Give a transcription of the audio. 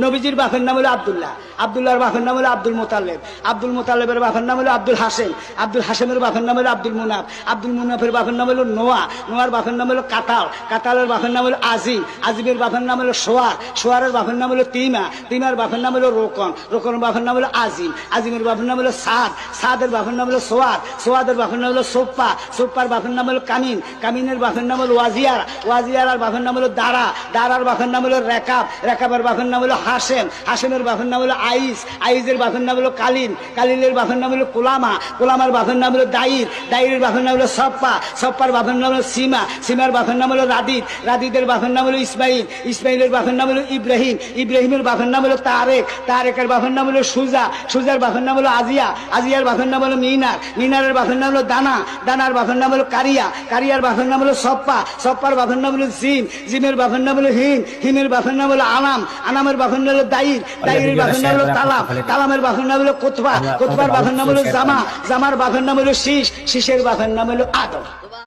নবীজির বাপের নাম হলো আব্দুল্লাহ, আব্দুল্লাহর বাপের নাম হলো আব্দুল মোতালেব, আব্দুল মোতালেবের বাপের নাম হলো আব্দুল হাসেম, আব্দুল হাসেমের বাপের নাম হলো আব্দুল মুনাফ, আব্দুল মুনাফের বাপের নাম হলো নোয়া, নোয়ার বাপের নাম হলো কাতাল, কাতালের বাপের নাম হলো আজিম, আজিমের বাপের নাম হলো সোয়ার, সোয়ারের বাপের নাম হলো তিমা, তিমার বাপের নাম হলো রোকন, রোকনের বাপের নাম হলো আজিম, আজিমের বাপের নাম হলো সাদ, সাদের বাপের নাম হলো সোয়াদ, সোয়াদের বাপের নাম হলো সোপ্পা, সোপ্পার বাপের নাম হলো কামিন, কামিনের বাপের নাম হলো ওয়াজিয়ার, ওয়াজিয়ার বাপের নাম হলো দারা, দারার বাপের নাম হলো রেকাব, রেকাবের বাপের নাম হলো হাসেম, হাসেমের বাপের নাম হলো আইস, আইসের বাপের নাম হলো কালিন, কালিনের বাপের নাম হলো কুলামা, কুলামার বাপের নাম হলো দাইর, দাইরের বাপের নাম হলো সপ্পা, সপ্পার বাপের নাম হলো সীমা, সীমার বাপের নাম হলো রাদিদ, রাদিদের বাপের নাম হলো ইসমাইল, ইসমাইলের বাপের নাম হলো ইব্রাহিম, ইব্রাহিমের বাপের নাম হলো তারেক, তারেকের বাপের নাম হলো সুজা, সুজার বাপের নাম হলো আজিয়া, আজিয়ার বাপের নাম হলো মিনার, মিনারের বাপের নাম হলো দানা, দানার বাপের নাম হলো কারিয়া, কারিয়ার বাপের নাম হলো সপ্পা, সপ্পার বাপের নাম হলো জিম, জিমের বাপের নাম হলো হিম, হিমের বাপের নাম হলো আনাম, আনামের বাপের নাম হলো দাইর, দাইরের বাপের নাম হলো তালাম, তালামের বাপের নাম হলো কোতবা, কোতবার বাপের নাম হলো জামা, জামার বাপের নাম হলো শীষ, শীষের বাপের নাম হলো আদম।